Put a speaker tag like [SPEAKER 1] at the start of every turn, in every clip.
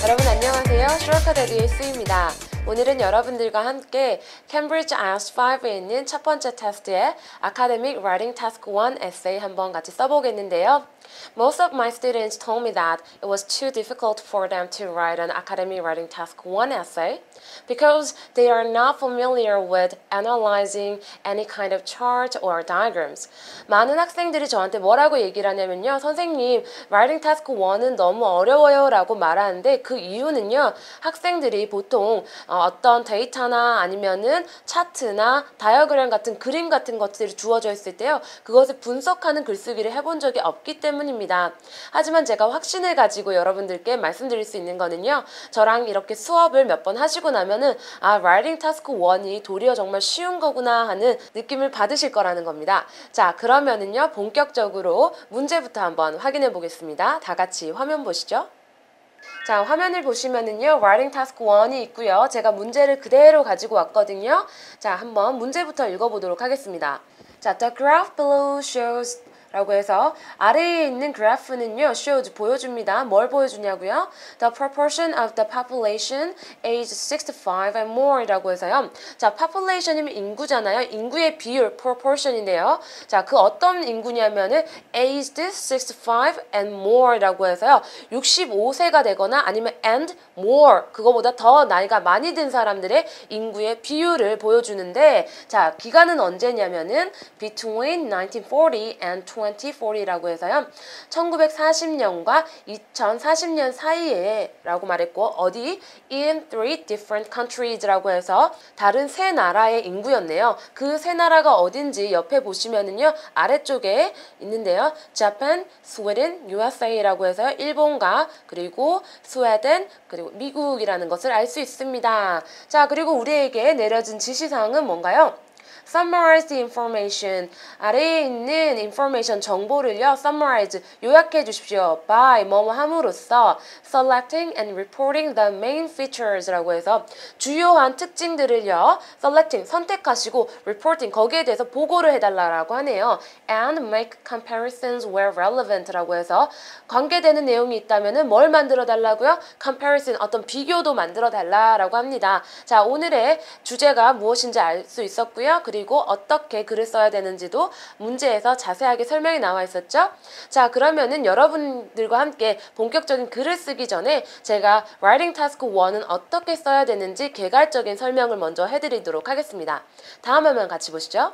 [SPEAKER 1] 여러분 안녕하세요. 슈어카데리의 수입니다. 오늘은 여러분들과 함께 Cambridge IELTS 5에 있는 첫 번째 테스트의 Academic Writing Task 1 essay 한번 같이 써보겠는데요. Most of my students told me that it was too difficult for them to write an Academic Writing Task 1 essay because they are not familiar with analyzing any kind of chart or diagrams. 많은 학생들이 저한테 뭐라고 얘기를 하냐면요. 선생님, Writing Task 1은 너무 어려워요 라고 말하는데 그 이유는요. 학생들이 보통 어떤 데이터나 아니면은 차트나 다이어그램 같은 그림 같은 것들이 주어져 있을 때요. 그것을 분석하는 글쓰기를 해본 적이 없기 때문입니다. 하지만 제가 확신을 가지고 여러분들께 말씀드릴 수 있는 거는요. 저랑 이렇게 수업을 몇 번 하시고 나면은 Writing Task 1이 도리어 정말 쉬운 거구나 하는 느낌을 받으실 거라는 겁니다. 자, 그러면은요. 본격적으로 문제부터 한번 확인해 보겠습니다. 다 같이 화면 보시죠. 자, 화면을 보시면은요, Writing Task 1이 있고요. 제가 문제를 그대로 가지고 왔거든요. 자, 한번 문제부터 읽어보도록 하겠습니다. 자, The graph below shows 라고 해서 아래에 있는 그래프는요, shows 보여줍니다. 뭘 보여주냐고요? The proportion of the population aged 65 and more 라고 해서요. 자, population이면 인구잖아요. 인구의 비율, proportion인데요. 자, 그 어떤 인구냐면은 aged 65 and more 라고 해서요. 65세가 되거나 아니면 and more, 그거보다 더 나이가 많이 든 사람들의 인구의 비율을 보여주는데, 자, 기간은 언제냐면은 between 1940 and 2040라고 해서요. 1940년과 2040년 사이에 라고 말했고, 어디? in three different countries 라고 해서 다른 세 나라의 인구였네요. 그 세 나라가 어딘지 옆에 보시면은요, 아래쪽에 있는데요. Japan, Sweden, USA라고 해서요. 일본과 그리고 스웨덴, 그리고 미국이라는 것을 알 수 있습니다. 자, 그리고 우리에게 내려진 지시사항은 뭔가요? Summarize the information. 아래에 있는 information 정보를요, summarize, 요약해 주십시오. by, 뭐뭐 함으로써 selecting and reporting the main features라고 해서 주요한 특징들을요, selecting, 선택하시고 reporting, 거기에 대해서 보고를 해달라고 하네요. and make comparisons where relevant라고 해서 관계되는 내용이 있다면은 뭘 만들어 달라고요? comparison, 어떤 비교도 만들어 달라라고 합니다. 자, 오늘의 주제가 무엇인지 알 수 있었고요. 그리고 어떻게 글을 써야 되는지도 문제에서 자세하게 설명이 나와 있었죠. 자, 그러면은 여러분들과 함께 본격적인 글을 쓰기 전에 제가 Writing Task 1은 어떻게 써야 되는지 개괄적인 설명을 먼저 해드리도록 하겠습니다. 다음 화면 같이 보시죠.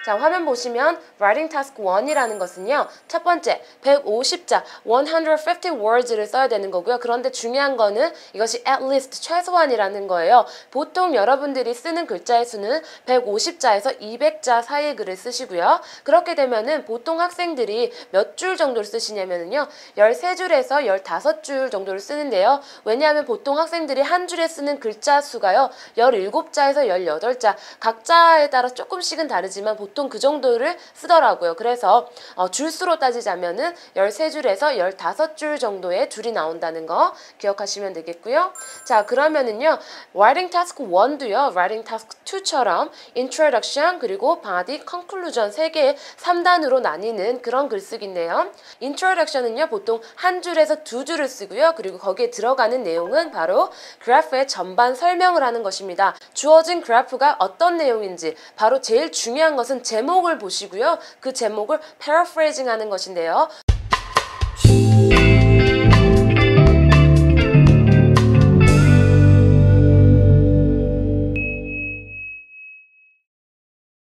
[SPEAKER 1] 자, 화면 보시면 Writing Task 1이라는 것은요. 첫 번째, 150자, 150 words를 써야 되는 거고요. 그런데 중요한 거는 이것이 at least, 최소한이라는 거예요. 보통 여러분들이 쓰는 글자의 수는 150자에서 200자 사이의 글을 쓰시고요. 그렇게 되면은 보통 학생들이 몇 줄 정도를 쓰시냐면요. 13줄에서 15줄 정도를 쓰는데요. 왜냐하면 보통 학생들이 한 줄에 쓰는 글자 수가요. 17자에서 18자, 각자에 따라 조금씩은 다르지만 보통 그 정도를 쓰더라고요. 그래서 줄수로 따지자면은 13줄에서 15줄 정도의 줄이 나온다는 거 기억하시면 되겠고요. 자, 그러면은요. Writing Task 1도요. Writing Task 2처럼 Introduction 그리고 Body, Conclusion 3개의 3단으로 나뉘는 그런 글쓰기인데요. Introduction은요. 보통 한 줄에서 두 줄을 쓰고요. 그리고 거기에 들어가는 내용은 바로 그래프의 전반 설명을 하는 것입니다. 주어진 그래프가 어떤 내용인지 바로 제일 중요한 것은 제목을 보시고요. 그 제목을 paraphrasing 하는 것인데요.